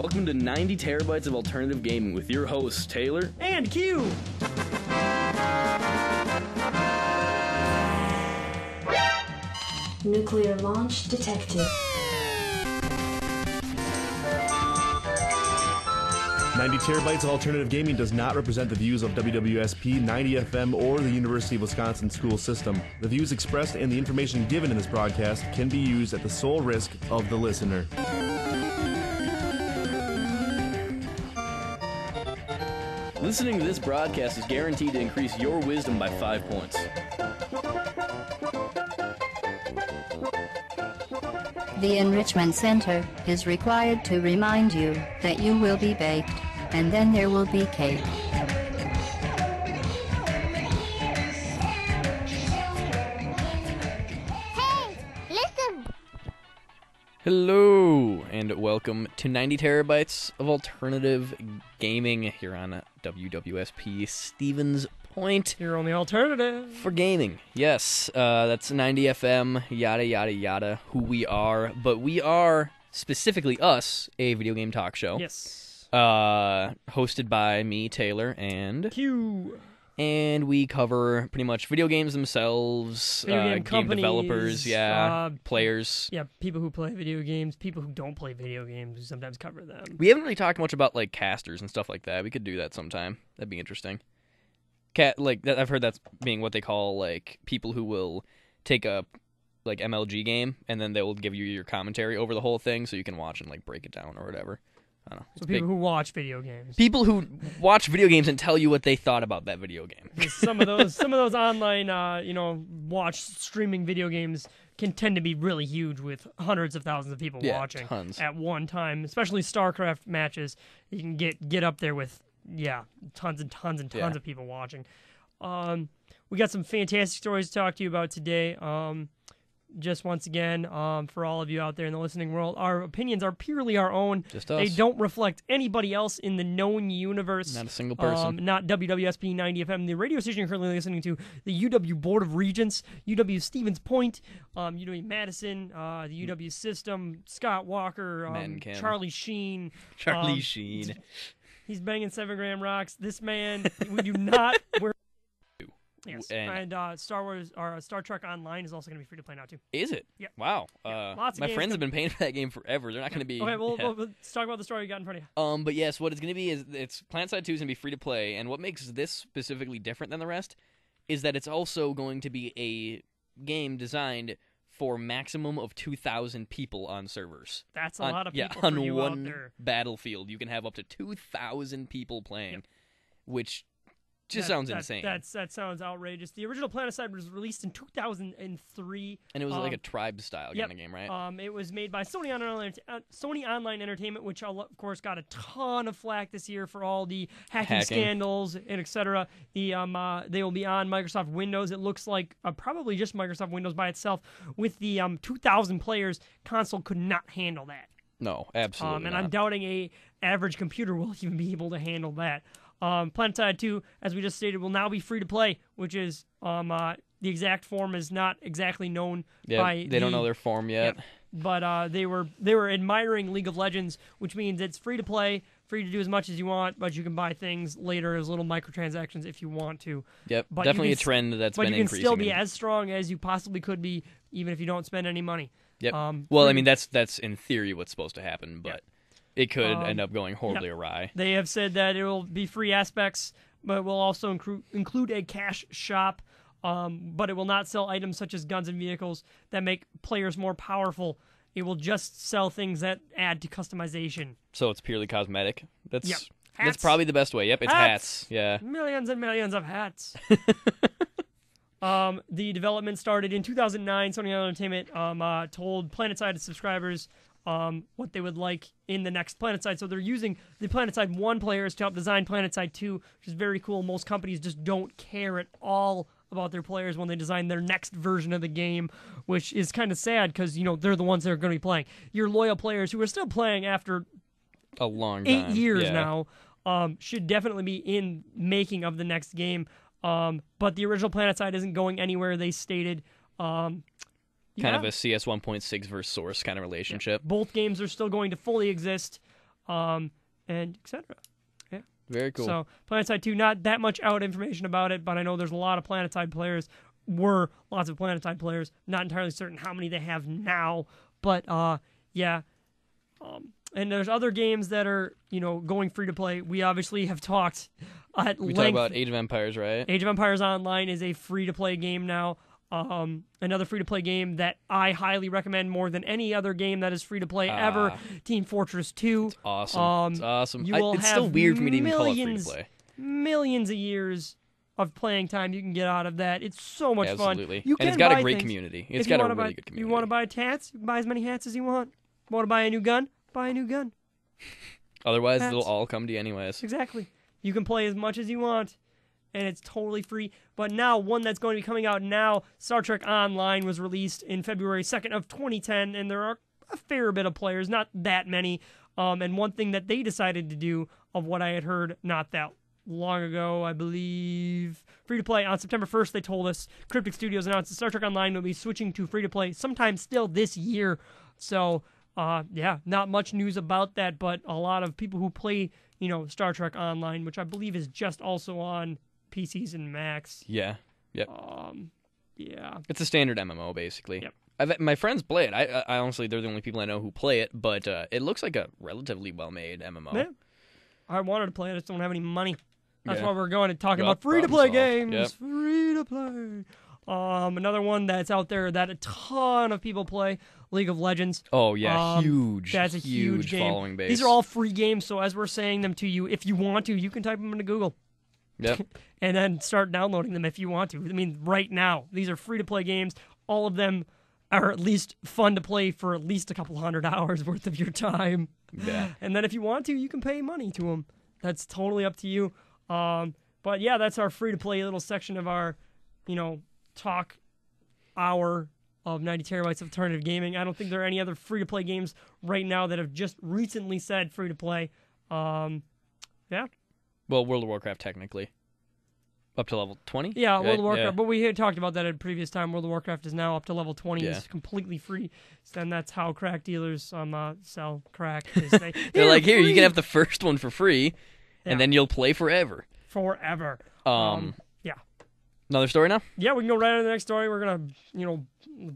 Welcome to 90 Terabytes of Alternative Gaming with your hosts, Taylor and Q. Nuclear launch detected. 90 Terabytes of Alternative Gaming does not represent the views of WWSP, 90 FM, or the University of Wisconsin school system. The views expressed and the information given in this broadcast can be used at the sole risk of the listener. Listening to this broadcast is guaranteed to increase your wisdom by 5 points. The Enrichment Center is required to remind you that you will be baked, and then there will be cake. Hey, listen! Hello, and welcome to 90 Terabytes of Alternative Gaming here on WWSP Stevens Point. Your only alternative. For gaming, yes. That's 90 FM, yada, yada, yada, who we are. But we are, specifically us, a video game talk show. Yes. Hosted by me, Taylor, and Q. And we cover pretty much video games themselves, game developers, players. Yeah, people who play video games, people who don't play video games, we sometimes cover them. We haven't really talked much about like casters and stuff like that. We could do that sometime. That'd be interesting. I've heard that's being what they call like people who will take a like MLG game and then they will give you your commentary over the whole thing so you can watch and like break it down or whatever. I don't know. So people who watch video games. People who watch video games and tell you what they thought about that video game. Some of those online watch streaming video games can tend to be really huge with hundreds of thousands of people watching tons. At one time, especially StarCraft matches. You can get up there with tons and tons and tons of people watching. We got some fantastic stories to talk to you about today. Just once again, for all of you out there in the listening world, our opinions are purely our own. Just us. They don't reflect anybody else in the known universe. Not a single person. Not WWSP 90 FM, the radio station you're currently listening to, the UW Board of Regents, UW Stevens Point, UW Madison, the UW System, Scott Walker, Charlie Sheen. Charlie Sheen. He's banging 7-gram rocks. This man, we do not wear. Yes, and Star Wars or Star Trek Online is also going to be free to play now too. Is it? Yeah. Wow. Lots of my friends have been paying for that game forever. They're not going to be. Okay, well, let's talk about the story you got in front of you. But yes, what it's going to be is it's PlanetSide 2 is going to be free to play, and what makes this specifically different than the rest is that it's also going to be a game designed for maximum of 2,000 people on servers. That's a lot of people on for you one out there. Battlefield. You can have up to 2,000 people playing, which just sounds insane. That sounds outrageous. The original PlanetSide was released in 2003. And it was like a tribe-style kind of game, right? It was made by Sony Online Entertainment, which, of course, got a ton of flack this year for all the hacking scandals and etc. They will be on Microsoft Windows. It looks like probably just Microsoft Windows by itself. With the 2,000 players, console could not handle that. No, absolutely and not. I'm doubting a average computer will even be able to handle that. PlanetSide 2, as we just stated, will now be free to play, which is the exact form is not exactly known by they don't know their form yet. Yeah, but they were admiring League of Legends, which means it's free to play, free to do as much as you want, but you can buy things later as little microtransactions if you want to. Yep, but definitely a trend that's been increasing. But you can still be as strong as you possibly could be, even if you don't spend any money. Yep. Well, I mean, that's in theory what's supposed to happen, but. Yep. It could end up going horribly awry. They have said that it will be free aspects, but will also include a cash shop, but it will not sell items such as guns and vehicles that make players more powerful. It will just sell things that add to customization. So it's purely cosmetic? That's probably the best way. Yep, it's hats. Yeah. Millions and millions of hats. The development started in 2009. Sony Entertainment told PlanetSide subscribers what they would like in the next PlanetSide. So they're using the PlanetSide 1 players to help design PlanetSide 2, which is very cool. Most companies just don't care at all about their players when they design their next version of the game, which is kind of sad because, they're the ones that are going to be playing. Your loyal players who are still playing after a long time. 8 years now should definitely be in making of the next game. But the original PlanetSide isn't going anywhere, they stated. Kind of a CS 1.6 versus Source kind of relationship. Yeah. Both games are still going to fully exist. and etc. Yeah. Very cool. So PlanetSide 2, not that much out information about it, but I know there's a lot of PlanetSide players. Lots of PlanetSide players. Not entirely certain how many they have now, but yeah. And there's other games that are, going free to play. We obviously have talked at length. We talk about Age of Empires, right? Age of Empires Online is a free to play game now. Another free to play game that I highly recommend more than any other game that is free to play ever. Team Fortress 2. It's awesome. It's awesome. It's still weird for me to even call it free to play. Millions of years of playing time you can get out of that. It's so much fun. Absolutely. You and it's got a great community. It's got a really good community. You want to buy hats? You can buy as many hats as you want. Want to buy a new gun? Buy a new gun. Otherwise, they'll all come to you anyways. Exactly. You can play as much as you want, and it's totally free. But now, one that's going to be coming out now, Star Trek Online was released in February 2nd of 2010, and there are a fair bit of players, not that many. And one thing that they decided to do, of what I had heard not that long ago, I believe, free-to-play. On September 1st, they told us, Cryptic Studios announced that Star Trek Online will be switching to free-to-play sometime still this year. So, yeah, not much news about that, but a lot of people who play, Star Trek Online, which I believe is just also on PCs and Macs. Yeah. Yep. Yeah. It's a standard MMO, basically. Yep. My friends play it. I honestly, they're the only people I know who play it, but it looks like a relatively well-made MMO. Yeah. I wanted to play it, I just don't have any money. That's Yeah. why we're going and talking about Problem free-to-play solved. games. Yep. Free-to-play. Another one that's out there that a ton of people play, League of Legends. Oh, yeah, huge. That's a huge game. Following base. These are all free games, so as we're saying them to you, if you want to, you can type them into Google. Yep. And then start downloading them if you want to. I mean, right now, these are free-to-play games. All of them are at least fun to play for at least a couple 100 hours worth of your time. Yeah. And then if you want to, you can pay money to them. That's totally up to you. But yeah, that's our free-to-play little section of our, talk hour of 90 terabytes of alternative gaming. I don't think there are any other free-to-play games right now that have just recently said free-to-play. Yeah. Well, World of Warcraft, technically. Up to level 20? Yeah, World of Warcraft. Yeah. But we had talked about that at a previous time. World of Warcraft is now up to level 20. Yeah. It's completely free. And that's how crack dealers sell crack. Is they, They're like, here, you free can have the first one for free, and then you'll play forever. forever. Yeah. Another story now? Yeah, we can go right into the next story. We're going to,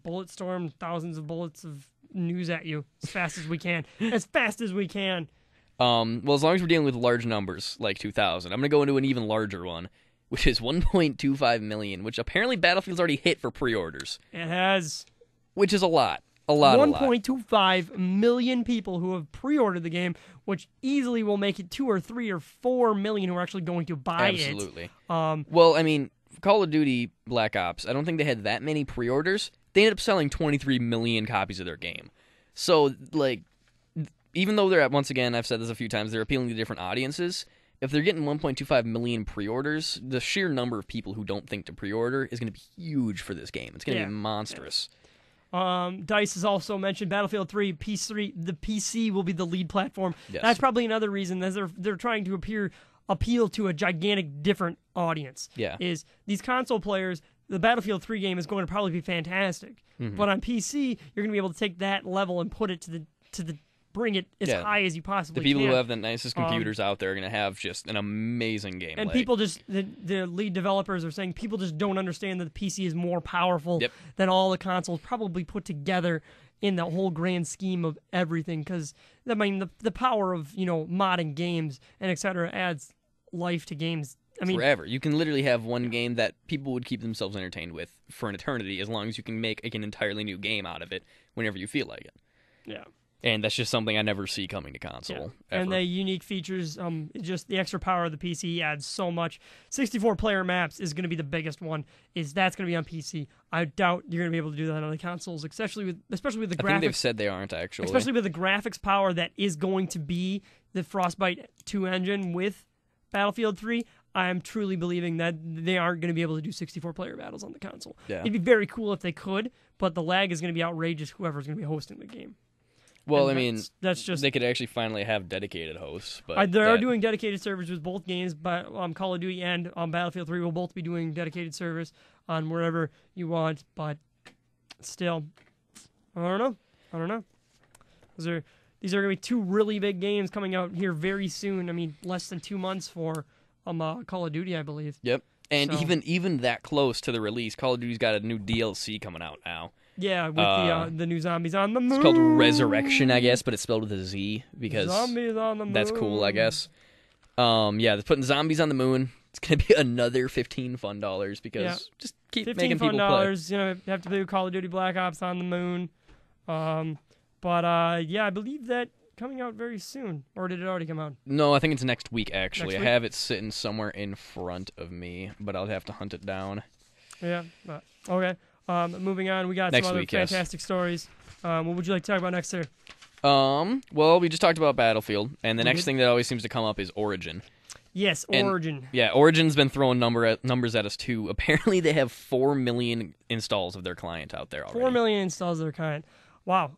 bullet storm thousands of bullets of news at you as fast as we can. As fast as we can. Well, as long as we're dealing with large numbers, like 2,000, I'm going to go into an even larger one, which is 1.25 million, which apparently Battlefield's already hit for pre-orders. It has. Which is a lot. A lot. 1.25 million people who have pre-ordered the game, which easily will make it 2 or 3 or 4 million who are actually going to buy it. Absolutely. Well, I mean, Call of Duty Black Ops, I don't think they had that many pre-orders. They ended up selling 23 million copies of their game. So, like, even though they're, once again, I've said this a few times, they're appealing to different audiences, if they're getting 1.25 million pre-orders, the sheer number of people who don't think to pre-order is going to be huge for this game. It's going to be monstrous. DICE has also mentioned Battlefield 3, PS3, the PC will be the lead platform. Yes. That's probably another reason, as they're trying to appeal to a gigantic different audience. Yeah. Is these console players, the Battlefield 3 game is going to probably be fantastic. Mm-hmm. But on PC, you're going to be able to take that level and put it to the bring it as high as you possibly can. The people who have the nicest computers out there are going to have just an amazing game. And people just, the lead developers are saying people just don't understand that the PC is more powerful than all the consoles probably put together in the whole grand scheme of everything. Because, I mean, the power of, modding games and et cetera adds life to games. I mean, forever. You can literally have one game that people would keep themselves entertained with for an eternity as long as you can make an entirely new game out of it whenever you feel like it. Yeah. And that's just something I never see coming to console. Ever. And the unique features, just the extra power of the PC adds so much. 64-player maps is going to be the biggest one. That's going to be on PC. I doubt you're going to be able to do that on the consoles, especially with the graphics. I think they've said they aren't, actually. Especially with the graphics power that is going to be the Frostbite 2 engine with Battlefield 3. I am truly believing that they aren't going to be able to do 64-player battles on the console. Yeah. It'd be very cool if they could, but the lag is going to be outrageous, whoever's going to be hosting the game. Well, And I mean, that's just they could actually finally have dedicated hosts. But they are doing dedicated servers with both games, but Call of Duty and Battlefield 3 will both be doing dedicated servers on wherever you want. But still, I don't know. These these are going to be two really big games coming out here very soon. I mean, less than 2 months for Call of Duty, I believe. Yep. And So- even that close to the release, Call of Duty's got a new DLC coming out now. Yeah, with the new Zombies on the Moon. It's called Resurrection, I guess, but it's spelled with a Z because Zombies on the Moon. that's cool, I guess. They're putting Zombies on the Moon. It's gonna be another $15 fun because just keep 15 making fun people play. dollars. You have to play Call of Duty Black Ops on the Moon. I believe that coming out very soon, or did it already come out? No, I think it's next week. Actually, Next I week? have it sitting somewhere in front of me, but I'll have to hunt it down. Yeah. Okay. Moving on, we got Next some other week, yes. fantastic stories. What would you like to talk about next, sir? Well, we just talked about Battlefield, and the We next did? thing that always seems to come up is Origin. Yes, And- Origin. Yeah, Origin's been throwing numbers at us too. Apparently, they have 4 million installs of their client out there already. 4 million installs of their kind. Wow.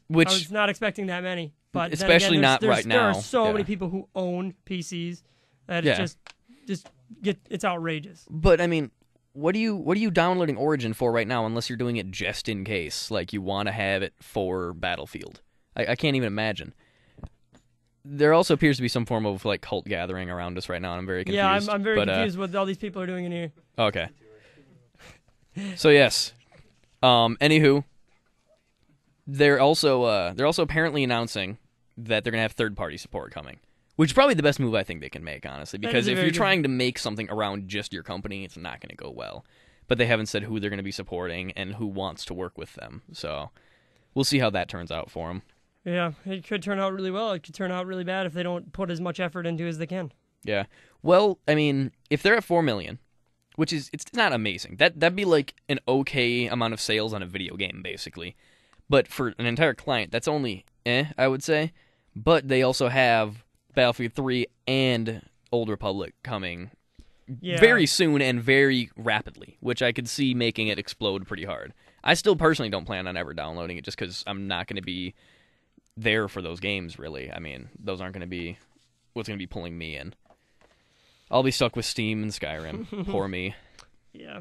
Which- I was not expecting that many. But then Especially again, not right there are now. so Yeah. many people who own PCs that Yeah. it's it's outrageous. But I mean, what are you downloading Origin for right now? Unless you're doing it just in case, like you want to have it for Battlefield. I can't even imagine. There also appears to be some form of like cult gathering around us right now, and I'm very confused. Yeah, I'm very but, confused what all these people are doing in here. Okay. So yes. Anywho, they're also apparently announcing that they're gonna have third-party support coming, which is probably the best move I think they can make, honestly. That Because is a if very you're good trying to make something around just your company, it's not gonna go well. But they haven't said who they're gonna be supporting and who wants to work with them. So we'll see how that turns out for them. Yeah, it could turn out really well. It could turn out really bad if they don't put as much effort into as they can. Yeah. Well, I mean, if they're at 4 million, which is it's not amazing. That'd be like an okay amount of sales on a video game, basically. But for an entire client, that's only I would say. But they also have Battlefield 3 and Old Republic coming Yeah. very soon and very rapidly, which I could see making it explode pretty hard. I still personally don't plan on ever downloading it just because I'm not going to be there for those games, really. I mean, those aren't going to be what's going to be pulling me in. I'll be stuck with Steam and Skyrim. Poor me. Yeah.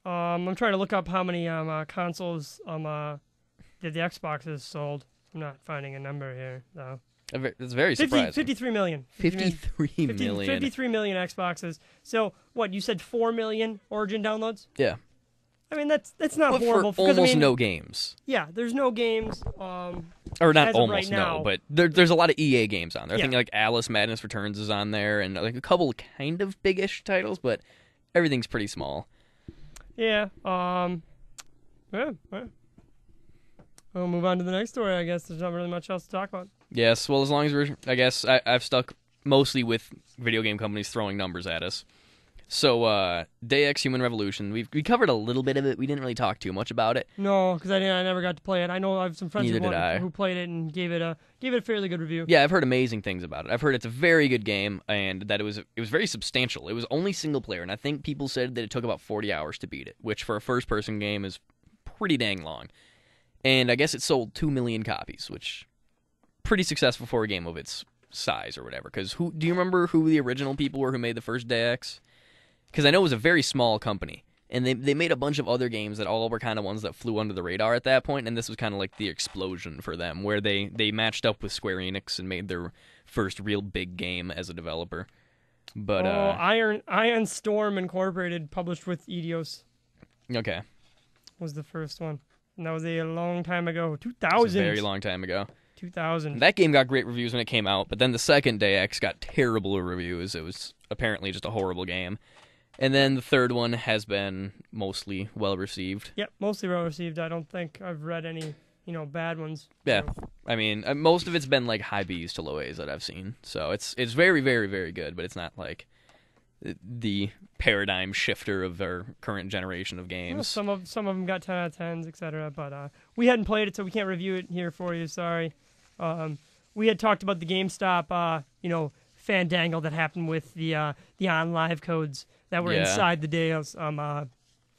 I'm trying to look up how many consoles did the Xboxes sold. I'm not finding a number here, though. It's very surprising. 53 million. 53 million. 53 million Xboxes. So, what, you said 4 million Origin downloads? Yeah. I mean, that's not But horrible. for because, almost I mean, no games. Yeah, there's no games. Or not as of almost right now. no, but there's a lot of EA games on there. I Yeah. think like Alice Madness Returns is on there, and like a couple kind of big-ish titles, but everything's pretty small. Yeah. Yeah. We'll move on to the next story, I guess. There's not really much else to talk about. Yes, well, as long as we're, I guess, I've stuck mostly with video game companies throwing numbers at us. So, Day X Human Revolution, we covered a little bit of it. We didn't really talk too much about it. No, because I never got to play it. I know I have some friends Neither did I. who played it and gave it a fairly good review. Yeah, I've heard amazing things about it. I've heard it's a very good game, and that it was very substantial. It was only single player, and I think people said that it took about 40 hours to beat it, which for a first-person game is pretty dang long. And I guess it sold 2 million copies, which pretty successful for a game of its size or whatever. Because do you remember who the original people were who made the first Day X? Because I know it was a very small company, and they made a bunch of other games that all were kind of ones that flew under the radar at that point, and this was kind of like the explosion for them, where they matched up with Square Enix and made their first real big game as a developer. But Iron Storm Incorporated, published with Eidos, okay, was the first one. And that was a long time ago. it was 2000. a very long time ago. 2000. That game got great reviews when it came out, but then the second Day X got terrible reviews. It was apparently just a horrible game. And then the third one has been mostly well received. Yep, mostly well received. I don't think I've read any, bad ones. Yeah, So, I mean, most of it's been like high B's to low A's that I've seen. So it's very, very, very good, but it's not like the paradigm shifter of our current generation of games. some of them got 10 out of 10s, etc. But we hadn't played it, so we can't review it here for you. Sorry. We had talked about the GameStop, fandangle that happened with the on live codes that were inside the Deus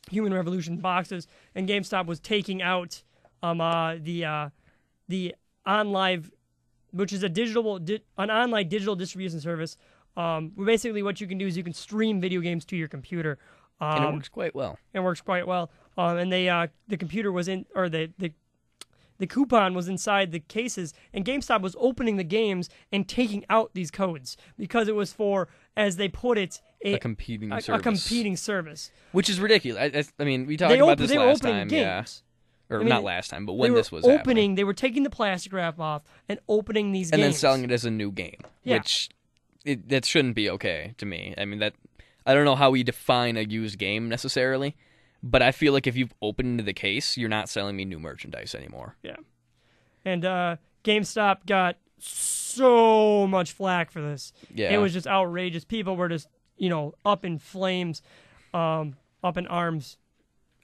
Human Revolution boxes, and GameStop was taking out the on live, which is an online digital distribution service. Basically, what you can do is you can stream video games to your computer, and it works quite well. And the computer was in, or the the coupon was inside the cases, and GameStop was opening the games and taking out these codes because it was for, as they put it, a competing service. A competing service. Which is ridiculous. I mean, we talked about this last time. Games. Yeah. Or not last time, but when this was happening. They were taking the plastic wrap off and opening these games. And then selling it as a new game, yeah. which that shouldn't be okay to me. I mean, I don't know how we define a used game necessarily, but I feel like if you've opened the case, you're not selling me new merchandise anymore. Yeah. And GameStop got so much flack for this. Yeah. It was just outrageous. People were just, up in flames, up in arms.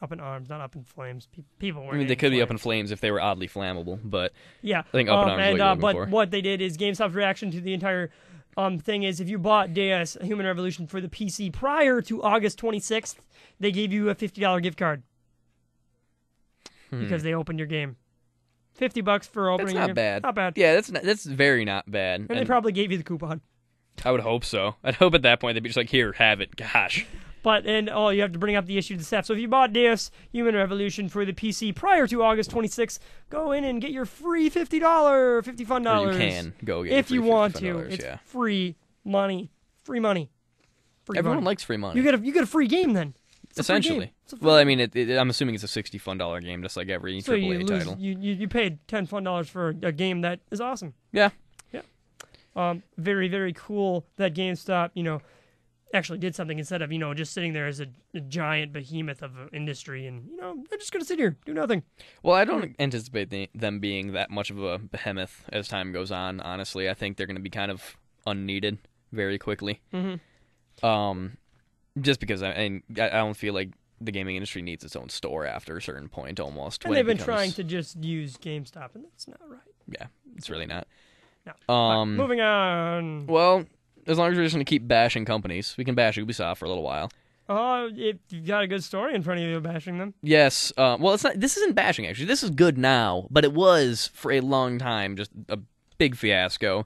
Up in arms, not up in flames. People weren't. I mean, they could be up in flames if they were oddly flammable, but yeah, I think up in arms is what you're looking but for. What they did is GameStop's reaction to the entire thing is if you bought Deus Human Revolution for the PC prior to August 26th, they gave you a $50 gift card because they opened your game. $50 for opening. That's not bad. Not bad. Yeah, that's very not bad. And they probably gave you the coupon. I would hope so. I'd hope at that point they'd be just like, here, have it. Gosh. But, you have to bring up the issue to Sept. So if you bought Deus Human Revolution for the PC prior to August 26th, go in and get your free $50 fun dollars. Or you can go get if your you free want $50, to. It's yeah. free money. Free money. Everyone likes free money. You get a free game then. Essentially. Well, I mean, I'm assuming it's a $60 fun game, just like every AAA title. You paid $10 fun for a game that is awesome. Yeah. Yeah. Very, very cool that GameStop, actually did something instead of, just sitting there as a giant behemoth of an industry and, they're just going to sit here, do nothing. Well, I don't anticipate them being that much of a behemoth as time goes on, honestly. I think they're going to be kind of unneeded very quickly. Mm-hmm. Just because I don't feel like the gaming industry needs its own store after a certain point almost. And they've been trying to just use GameStop, and that's not right. Yeah, it's really not. No. Moving on. Well, as long as we're just going to keep bashing companies, we can bash Ubisoft for a little while. If you've got a good story in front of you bashing them. Yes. Well, it's not. This isn't bashing, actually. This is good now, but it was, for a long time, just a big fiasco.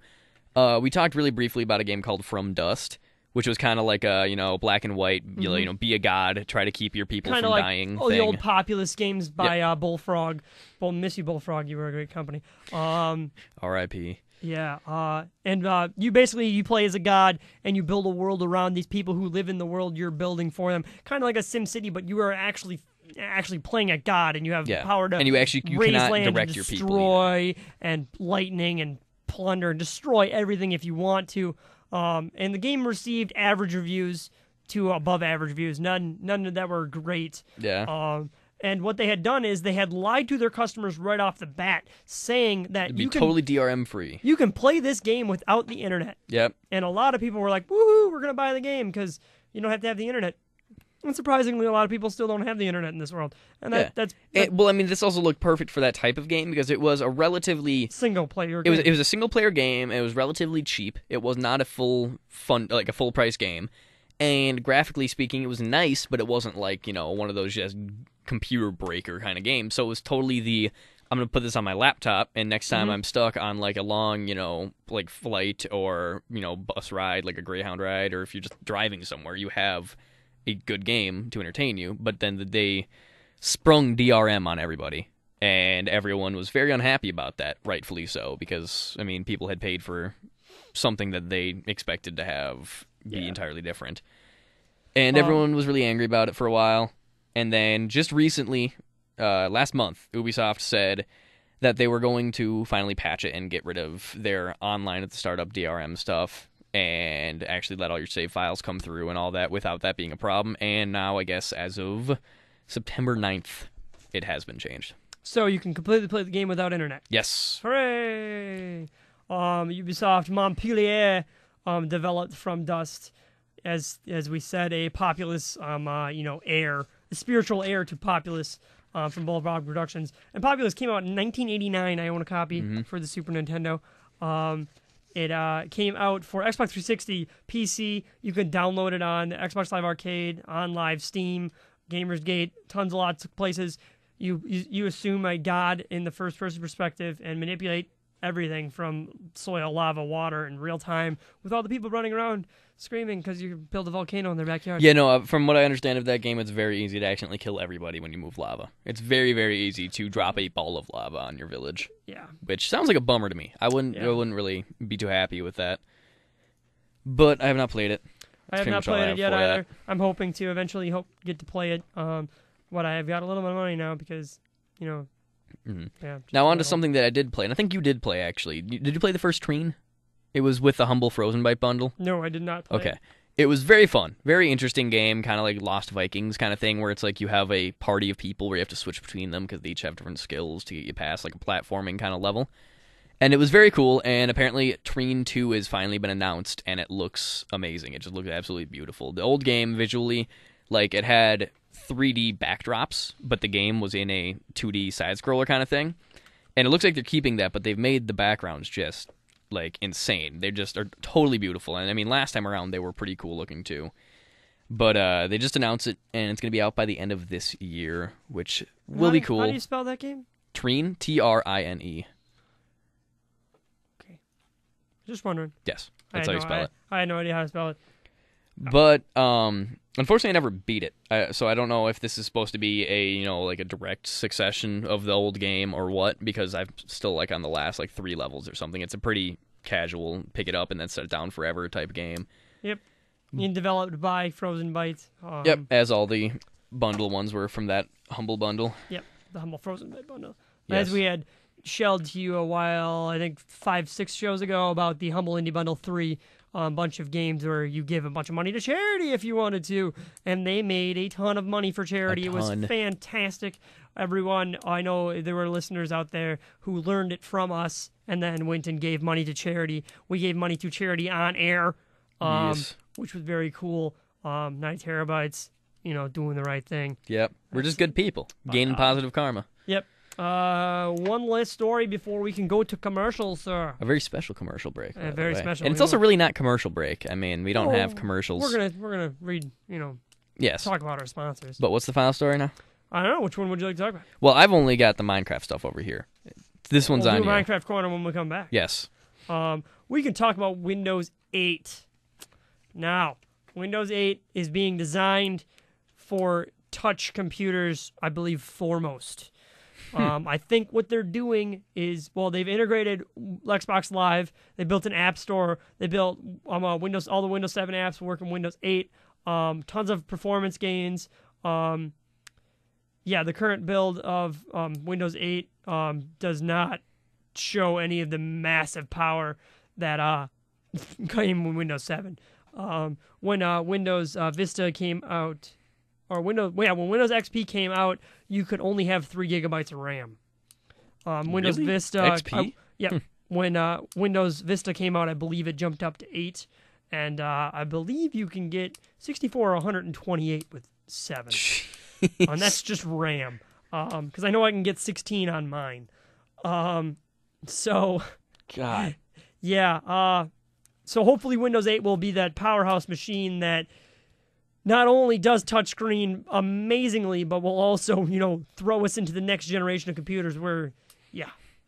We talked really briefly about a game called From Dust, which was kind of like a, black and white, be a god, try to keep your people kinda from like, dying the thing. old populist games by Bullfrog. Well, miss you, Bullfrog. You were a great company. R.I.P. Yeah, and you play as a god, and you build a world around these people who live in the world you're building for them, kind of like a Sim City, but you are actually playing a god, and you have power to and you raise cannot land direct and your people destroy and lightning and plunder and destroy everything if you want to. And the game received average reviews to above average reviews, none that were great. Yeah. And what they had done is they had lied to their customers right off the bat, saying that It'd be totally DRM free. You can play this game without the internet. Yep. And a lot of people were like, woohoo, we're going to buy the game because you don't have to have the internet. And surprisingly, a lot of people still don't have the internet in this world. And that's well, I mean, this also looked perfect for that type of game because it was a relatively single-player game. It was a single-player game. It was relatively cheap. It was not a full price game. And graphically speaking, it was nice, but it wasn't like, one of those just computer breaker kind of games. So it was totally I'm going to put this on my laptop, and next time I'm stuck on like a long, flight or, bus ride, like a Greyhound ride, or if you're just driving somewhere, you have a good game to entertain you. But then they sprung DRM on everybody, and everyone was very unhappy about that, rightfully so, because, people had paid for something that they expected to have be entirely different. And everyone was really angry about it for a while. And then just recently, last month, Ubisoft said that they were going to finally patch it and get rid of their online at the startup DRM stuff and actually let all your save files come through and all that without that being a problem. And now, I guess, as of September 9th, it has been changed. So you can completely play the game without internet. Yes. Hooray! Ubisoft Montpellier developed From Dust, as we said, a populous, heir, a spiritual heir to Populous from Bullfrog Productions. And Populous came out in 1989. I own a copy for the Super Nintendo. It came out for Xbox 360, PC. You could download it on Xbox Live Arcade, on Live Steam, Gamersgate, lots of places. You assume a god in the first-person perspective and manipulate everything from soil, lava, water in real time with all the people running around screaming because you build a volcano in their backyard. Yeah, no, from what I understand of that game, it's very easy to accidentally kill everybody when you move lava. It's very, very easy to drop a ball of lava on your village. Yeah. Which sounds like a bummer to me. I wouldn't really be too happy with that. But I have not played it. I have not played it yet either. I'm hoping to eventually get to play it. I've got a little bit of money now because, yeah. Now on to something that I did play, and I think you did play, actually. Did you play the first Treen? It was with the Humble Frozen Byte bundle? No, I did not play Okay. It was very fun. Very interesting game, kind of like Lost Vikings kind of thing, where it's like you have a party of people where you have to switch between them because they each have different skills to get you past like a platforming kind of level. And it was very cool, and apparently Treen 2 has finally been announced, and it looks amazing. It just looks absolutely beautiful. The old game, visually, like, it had 3D backdrops, but the game was in a 2D side-scroller kind of thing. And it looks like they're keeping that, but they've made the backgrounds just, like, insane. They just are totally beautiful. And, I mean, last time around, they were pretty cool-looking, too. But they just announced it, and it's going to be out by the end of this year, which will be cool. How do you spell that game? Treen, T-R-I-N-E. Just wondering. Yes, that's how you spell it. I had no idea how to spell it. But unfortunately, I never beat it. So I don't know if this is supposed to be a direct succession of the old game or what, because I'm still like on the last like 3 levels or something. It's a pretty casual pick it up and then set it down forever type game. Yep. Developed by Frozen Bytes. Yep, as all the bundle ones were from that Humble bundle. Yep, the Humble Frozen Byte bundle. Yes. As we had shelled to you a while, I think 5-6 shows ago, about the Humble Indie Bundle 3, bunch of games where you give a bunch of money to charity if you wanted to, and they made a ton of money for charity. It was fantastic. Everyone, I know there were listeners out there who learned it from us and then went and gave money to charity. We gave money to charity on air, which was very cool. 9 terabytes, doing the right thing. Yep, we're just good people, gaining positive karma. Yep. One last story before we can go to commercials, sir. A very special commercial break. Very special. And it's also really not commercial break. I mean, we don't have commercials. We're gonna read, yes, talk about our sponsors. But what's the final story now? I don't know. Which one would you like to talk about? Well, I've only got the Minecraft stuff over here. This one's on do you. Minecraft Corner when we come back. Yes. We can talk about Windows 8. Now, Windows 8 is being designed for touch computers, I believe, foremost. I think what they're doing is, they've integrated Xbox Live. They built an app store. They built Windows, all the Windows 7 apps work in Windows 8. Tons of performance gains. The current build of Windows 8 does not show any of the massive power that came with Windows 7. When Windows Vista came out, or when Windows XP came out, you could only have 3 gigabytes of RAM. Windows really? Vista, XP? When Windows Vista came out, I believe it jumped up to 8, and I believe you can get 64 or 128 with 7, and that's just RAM. Because I know I can get 16 on mine. So, God, yeah. So hopefully Windows 8 will be that powerhouse machine that not only does touchscreen amazingly, but will also, throw us into the next generation of computers where,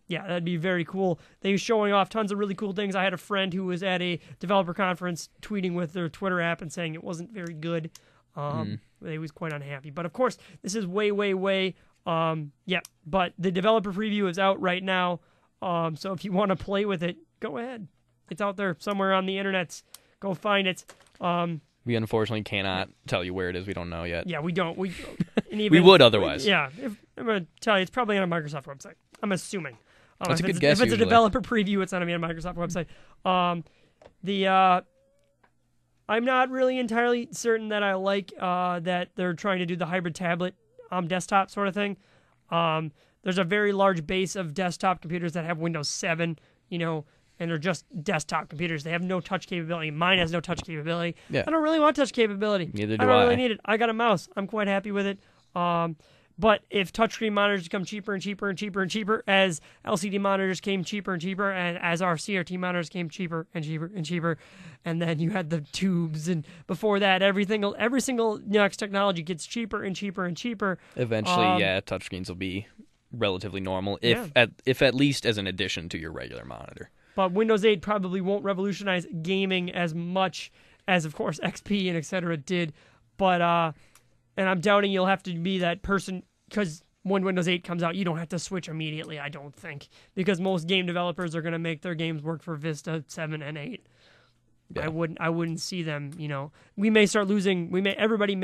that'd be very cool. They're showing off tons of really cool things. I had a friend who was at a developer conference tweeting with their Twitter app and saying it wasn't very good. He was quite unhappy. But of course, this is way, but the developer preview is out right now. So if you want to play with it, go ahead. It's out there somewhere on the internet. Go find it. we unfortunately cannot tell you where it is. We don't know yet. Yeah, we don't. We would otherwise. Yeah, I'm going to tell you, it's probably on a Microsoft website. I'm assuming. That's a good guess. If it's usually a developer preview, it's not going to be on a Microsoft website. I'm not really entirely certain that I like that they're trying to do the hybrid tablet desktop sort of thing. There's a very large base of desktop computers that have Windows 7, and they're just desktop computers. They have no touch capability. Mine has no touch capability. Yeah. I don't really want touch capability. Neither do I. I don't really need it. I got a mouse. I'm quite happy with it. But if touchscreen monitors become cheaper and cheaper and cheaper and cheaper, as LCD monitors came cheaper and cheaper, and as our CRT monitors came cheaper and cheaper and cheaper, and then you had the tubes, and before that, every single next technology gets cheaper and cheaper and cheaper. Eventually, touchscreens will be relatively normal, if at least as an addition to your regular monitor. But Windows 8 probably won't revolutionize gaming as much as, of course, XP and etc. did. But and I'm doubting you'll have to be that person, because when Windows 8 comes out, you don't have to switch immediately, I don't think, because most game developers are going to make their games work for Vista 7 and 8. Yeah. I wouldn't see them, we may start losing, everyone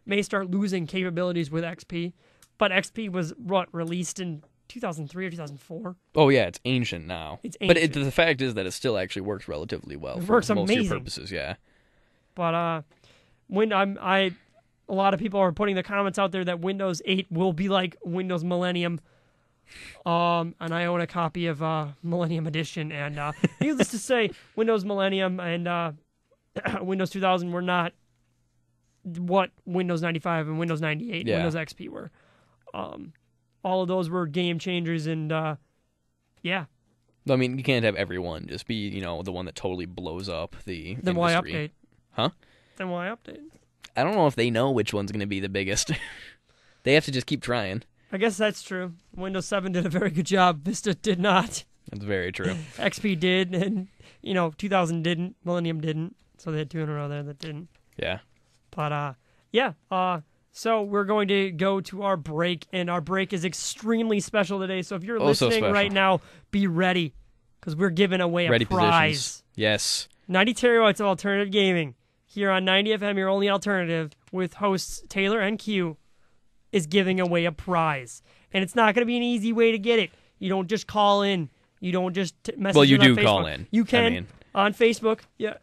may start losing capabilities with XP, but XP was released in 2003 or 2004. Oh yeah, it's ancient now. It's ancient. But the fact is that it still actually works relatively well for works most amazing. of your purposes, yeah. But when a lot of people are putting the comments out there that Windows 8 will be like Windows Millennium. And I own a copy of Millennium Edition, and needless to say, Windows Millennium and Windows 2000 were not what Windows 95 and Windows 98 and Windows XP were. All of those were game changers, and yeah. I mean, you can't have everyone just be, the one that totally blows up the industry. Why update? Huh? Then why update? I don't know if they know which one's going to be the biggest. They have to just keep trying. I guess that's true. Windows 7 did a very good job. Vista did not. That's very true. XP did, and 2000 didn't. Millennium didn't. So they had two in a row there that didn't. Yeah. But so we're going to go to our break, and our break is extremely special today. So if you're listening right now, be ready, because we're giving away a prize. Positions. Yes. 90 terabytes of alternative gaming here on 90 FM, your only alternative, with hosts Taylor and Q, is giving away a prize. And it's not going to be an easy way to get it. You don't just call in. You don't just message you on do Facebook. Call in. You can on Facebook. Yeah.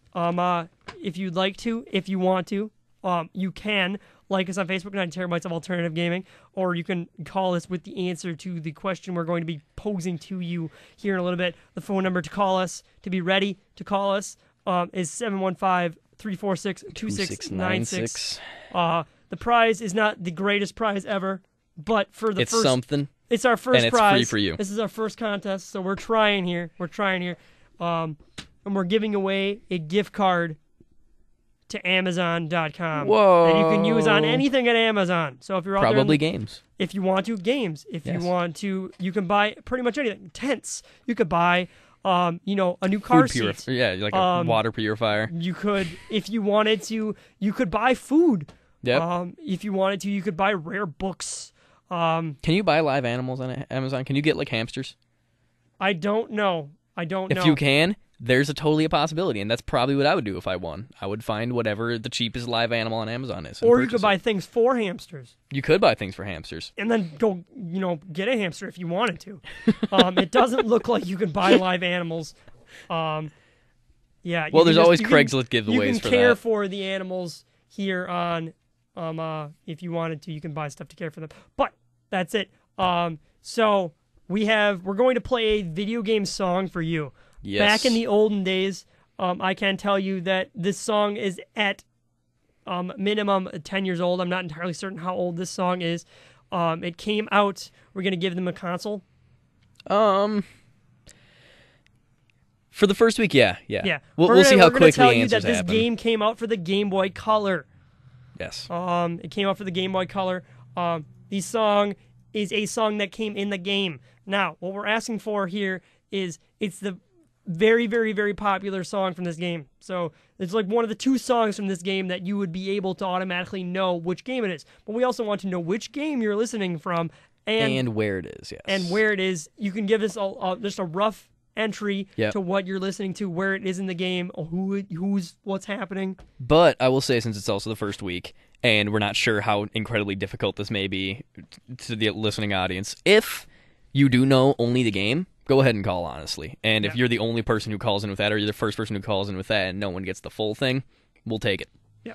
If you'd like to, if you want to, you can like us on Facebook, 90 terabytes of alternative gaming, or you can call us with the answer to the question we're going to be posing to you here in a little bit. The phone number to call us, to be ready to call us, is 715-346-2696. The prize is not the greatest prize ever, but for the it's something. It's our first and it's prize. Free for you. This is our first contest, so we're trying here. And we're giving away a gift card to Amazon.com. Whoa! And you can use on anything at Amazon. So if you're out probably there games. If you want to, games. If you want to, you can buy pretty much anything. Tents. You could buy. A new car seat. Yeah, like a water purifier. You could, if you wanted to, you could buy food. Yep. If you wanted to, you could buy rare books. Can you buy live animals on Amazon? Can you get like hamsters? I don't know. If you can, there's totally a possibility, and that's probably what I would do if I won. I would find whatever the cheapest live animal on Amazon is. Or you could buy things for hamsters. You could buy things for hamsters. And then go, get a hamster if you wanted to. It doesn't look like you can buy live animals. Well, there's always Craigslist giveaways you can for care that. for the animals here on, if you wanted to, you can buy stuff to care for them. But that's it. So we're going to play a video game song for you. Yes. Back in the olden days, I can tell you that this song is at minimum 10 years old. I'm not entirely certain how old this song is. It came out. We're going to give them a console. For the first week, yeah. We'll see how quickly answers happen. We're going to tell you that this game came out for the Game Boy Color. Yes. It came out for the Game Boy Color. The song is a song that came in the game. Now, what we're asking for here is it's the very, very, very popular song from this game. So it's like one of the two songs from this game that you would be able to automatically know which game it is. But we also want to know which game you're listening from and where it is. Yes. And where it is. You can give us just a rough entry to what you're listening to, where it is in the game, what's happening. But I will say, since it's also the first week, and we're not sure how incredibly difficult this may be to the listening audience, if you do know only the game, go ahead and call, honestly. And if you're the only person who calls in with that, or you're the first person who calls in with that, and no one gets the full thing, we'll take it. Yeah.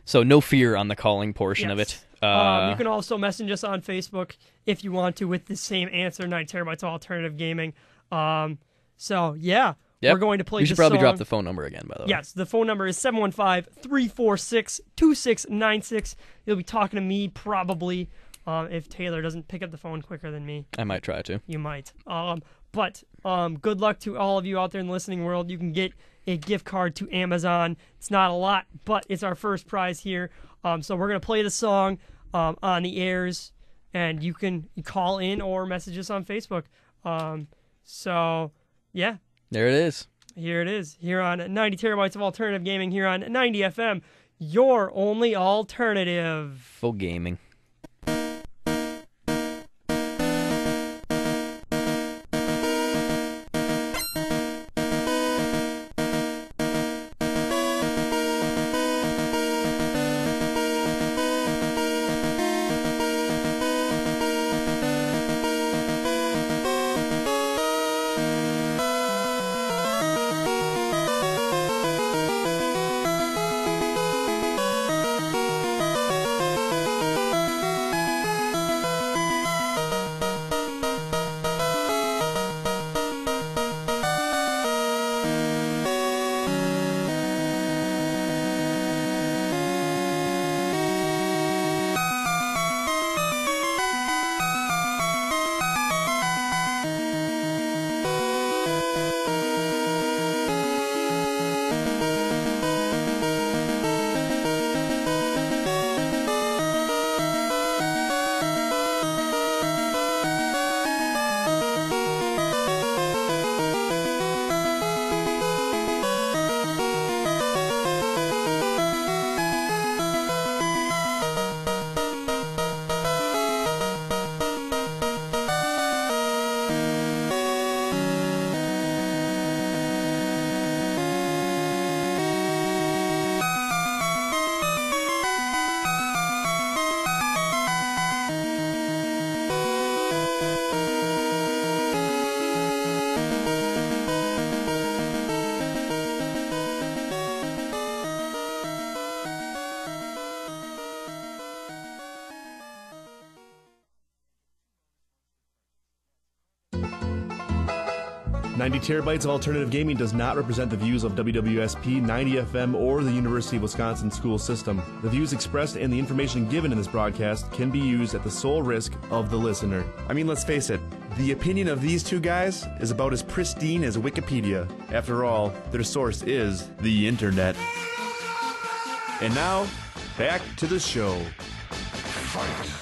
So no fear on the calling portion of it. You can also message us on Facebook if you want to with the same answer, 90 terabytes of alternative gaming. We're going to play this song. We should probably drop the phone number again, by the way. Yes, the phone number is 715-346-2696. You'll be talking to me probably if Taylor doesn't pick up the phone quicker than me. I might try to. You might. But good luck to all of you out there in the listening world. You can get a gift card to Amazon. It's not a lot, but it's our first prize here. So we're going to play the song on the airs. and you can call in or message us on Facebook. So, yeah. There it is. Here it is. Here on 90 Terabytes of Alternative Gaming, here on 90 FM, your only alternative. Full gaming. 90 Terabytes of Alternative Gaming does not represent the views of WWSP, 90 FM, or the University of Wisconsin school system. The views expressed and the information given in this broadcast can be used at the sole risk of the listener. I mean, let's face it, the opinion of these two guys is about as pristine as Wikipedia. After all, their source is the internet. And now, back to the show. Fight.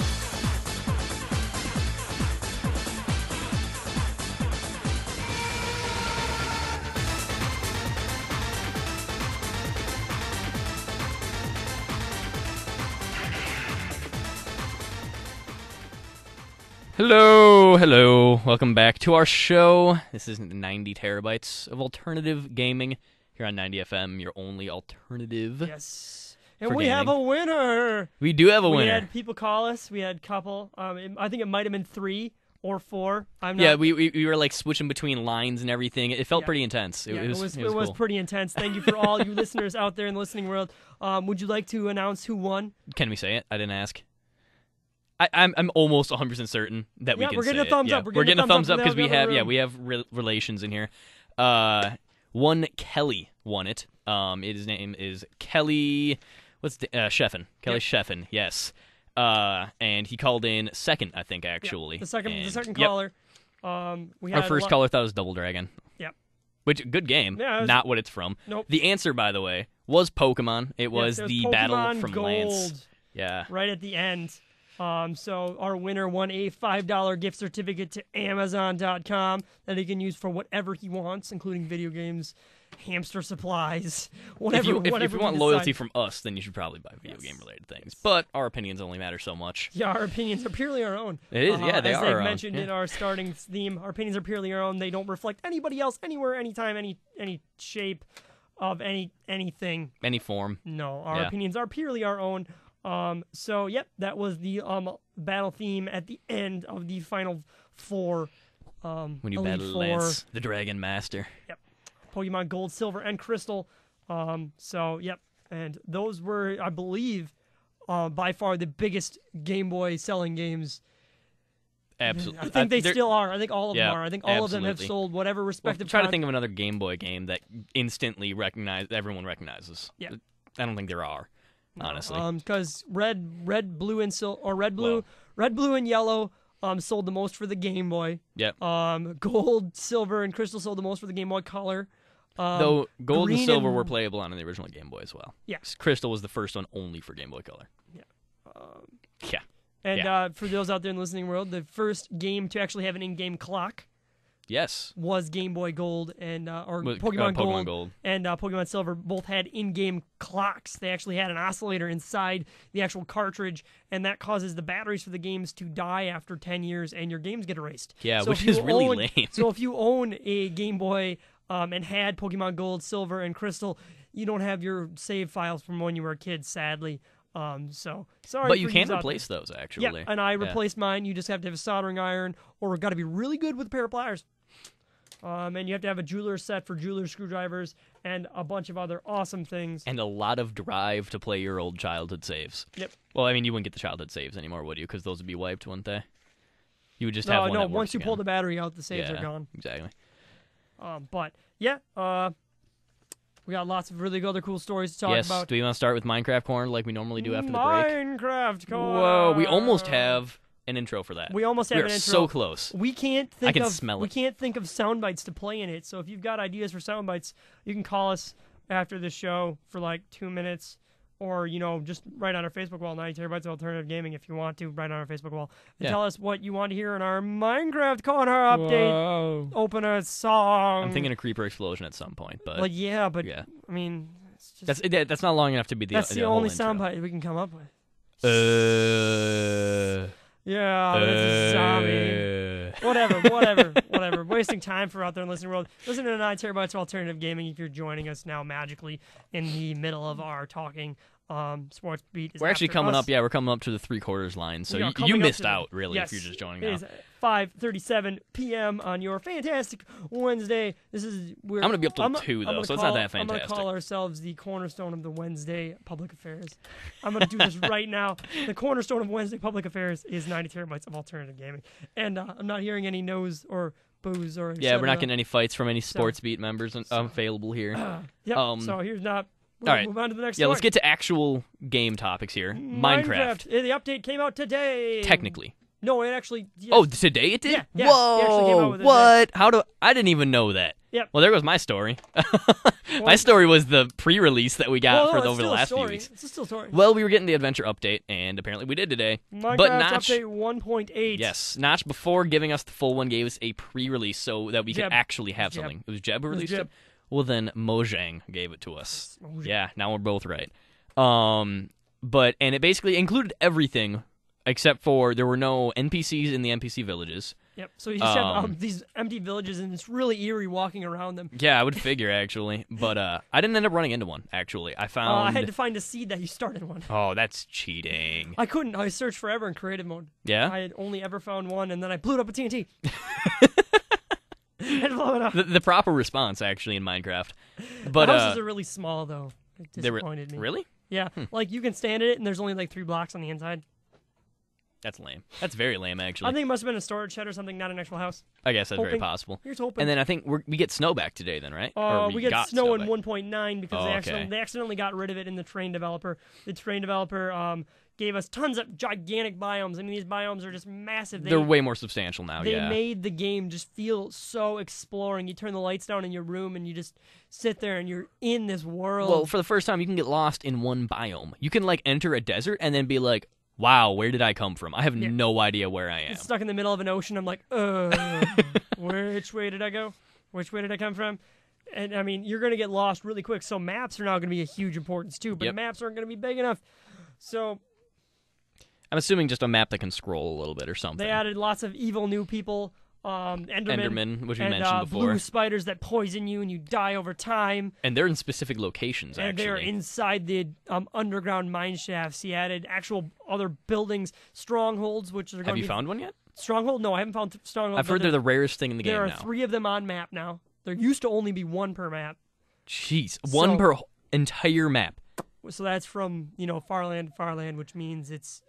Hello. Welcome back to our show. This is 90 Terabytes of Alternative Gaming here on 90 FM, your only alternative. Yes. And we have a winner. We do have a winner. We had people call us. We had a couple. I think it might have been 3 or 4. I'm not. Yeah, we were like switching between lines and everything. It felt pretty intense. It was cool. Pretty intense. Thank you for all you listeners out there in the listening world. Would you like to announce who won? Can we say it? I didn't ask. I'm almost 100% certain that we can say it. We're getting a thumbs up. We're getting a thumbs up because we have relations in here. One Kelly won it. His name is Kelly. What's the Sheffin? Kelly Sheffin. Yes. And he called in second, I think, actually. The second caller. We had our first caller thought it was Double Dragon. Yep. Which good game. Yeah, not what it's from. Nope. The answer, by the way, was Pokemon. It was the Pokemon battle from Gold Lance. Yeah. Right at the end. So our winner won a $5 gift certificate to Amazon.com that he can use for whatever he wants, including video games, hamster supplies, whatever. If you want loyalty from us, then you should probably buy video game related things. But our opinions only matter so much. Yeah, our opinions are purely our own. It is, yeah, they as are. As they mentioned in our starting theme, our opinions are purely our own. They don't reflect anybody else, anywhere, anytime, any shape of anything. Any form. No, our opinions are purely our own. So, yep, that was the battle theme at the end of the final 4. When you battle Lance, the Dragon Master. Yep. Pokemon Gold, Silver, and Crystal. So, yep. And those were, I believe, by far the biggest Game Boy selling games. Absolutely. I think they still are. I think all of them are. I think all of them have sold whatever respective. Try to think of another Game Boy game that instantly everyone recognizes. Yeah. I don't think there are. Honestly, because red, blue, and yellow sold the most for the Game Boy. Yep. Gold, silver, and crystal sold the most for the Game Boy Color. Though gold and silver were playable on the original Game Boy as well. Yeah. Crystal was the first one only for Game Boy Color. Yeah. Yeah. And for those out there in the listening world, the first game to actually have an in-game clock Yes. was Game Boy Gold and or With, Pokemon Gold and Pokemon Silver. Both had in-game clocks. They actually had an oscillator inside the actual cartridge, and that causes the batteries for the games to die after 10 years, and your games get erased. Yeah, which is really lame. So if you own a Game Boy and had Pokemon Gold, Silver, and Crystal, you don't have your save files from when you were a kid, sadly. So sorry. But you for can yous out replace those, actually. there. Yeah, and I replaced mine. You just have to have a soldering iron, or got to be really good with a pair of pliers. And you have to have a jeweler's set for jeweler's screwdrivers and a bunch of other awesome things. And a lot of drive to play your old childhood saves. Yep. Well, I mean, you wouldn't get the childhood saves anymore, would you? Because those would be wiped, wouldn't they? You would just have one that once works you pull again. the battery out, the saves are gone. Exactly. But yeah, we got lots of really other cool stories to talk about. Do we want to start with Minecraft Corner like we normally do after the break? Minecraft Corner. Whoa, we almost have an intro for that. We almost have We an are intro. so close. We can't think I can of smell we it. can't think of sound bites to play in it. So if you've got ideas for sound bites, you can call us after the show for like 2 minutes, or just write on our Facebook wall, 90 Terabytes of Alternative Gaming, if you want to write on our Facebook wall and tell us what you want to hear in our Minecraft Corner update. Whoa. Open a song. I'm thinking a creeper explosion at some point, but Well, yeah, but yeah. I mean, it's just, that's not long enough to be the that's the whole only intro. sound bite we can come up with. Yeah, that's a zombie. Whatever. Wasting time for out there in the listening world. Listen to 9 Terabytes of Alternative Gaming if you're joining us now magically in the middle of our talking. Sports Beat is We're actually after coming us. up. Yeah, we're coming up to the 3/4 line. So We are you coming up missed to the- out, really, yes, if you're just joining It now. is 5:37 p.m. on your fantastic Wednesday. I'm going to be up till 2, though, so it's not that I'm going to fantastic. call ourselves the cornerstone of the Wednesday public affairs. I'm going to do this right now. The cornerstone of Wednesday public affairs is 90 Terabytes of Alternative Gaming. And I'm not hearing any no's or boos or Yeah, we're not etc. getting any fights from any Sports Beat members available here. Yep, so here's not... all right. Move on to the next Yeah, story. let's get to actual game topics here. Minecraft. The update came out today. Technically. No, it actually... Yes. Oh, today it did? Yeah, it actually came out Whoa! with it What? I didn't even know that. Yep. Well, there goes my story. My story was the pre-release that we got Well, no, over the last few story. weeks. It's still a story. Well, we were getting the adventure update, and apparently we did today. Minecraft but Notch, update 1.8. yes, Notch before giving us the full one gave us a pre-release so that we could Jeb. actually have Jeb. something. It was Jeb who It was released Jeb. it. Well, then Mojang gave it to us. Mojang. Yeah, now we're both right. And it basically included everything except for there were no NPCs in the NPC villages. Yep. So you just have these empty villages, and it's really eerie walking around them. Yeah, I would figure actually, but I didn't end up running into one. Actually, I found. I had to find a seed that you started one. Oh, that's cheating. I couldn't. I searched forever in creative mode. Yeah? I had only ever found one, and then I blew it up with TNT. And blew it up. The proper response actually in Minecraft, but the houses are really small, though. It they were disappointed me. really. Yeah, like you can stand in it, and there's only like 3 blocks on the inside. That's lame. That's very lame, actually. I think it must have been a storage shed or something, not an actual house. I guess that's very hoping. possible. Here's hoping. And then I think we get snow back today, then, right? Or We get got snow in back. 1.9 because Oh, they accidentally got rid of it in the terrain developer. The terrain developer gave us tons of gigantic biomes. I mean, these biomes are just massive. They're way more substantial now. They yeah. made the game just feel so exploring. You turn the lights down in your room and you just sit there and you're in this world. Well, for the first time, you can get lost in one biome. You can like enter a desert and then be like, "Wow, where did I come from? I have no idea where I am." It's stuck in the middle of an ocean. I'm like, which way did I go? Which way did I come from? And I mean, you're going to get lost really quick. So maps are now going to be a huge importance too. But Yep. maps aren't going to be big enough. So I'm assuming just a map that can scroll a little bit or something. they added lots of evil new people. Endermen, which we and, mentioned before. blue spiders that poison you and you die over time. And they're in specific locations, And actually. they're inside the underground mine shafts. He added actual other buildings, strongholds, which are going to Have be... you found one yet? Stronghold? No, I haven't found stronghold. I've heard they're the rarest thing in the game There are now. 3 of them on map now. There used to only be 1 per map. Jeez. One per entire map. So that's from, Farland to Farland, which means it's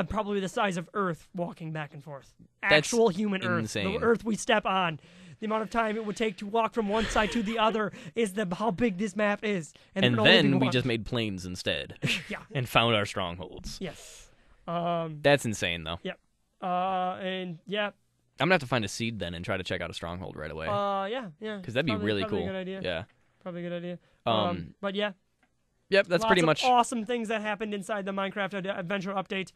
probably the size of Earth walking back and forth. Actual human insane. Earth. The Earth we step on. The amount of time it would take to walk from one side to the other is how big this map is. And there can only be then we one. just made planes instead. Yeah. And found our strongholds. Yes. That's insane, though. Yep. And yeah. I'm going to have to find a seed then and try to check out a stronghold right away. Yeah. Because that'd be really probably cool. a good idea. Yeah. Probably a good idea. But yeah. Yep, that's Lots pretty of much... awesome things that happened inside the Minecraft Adventure Update.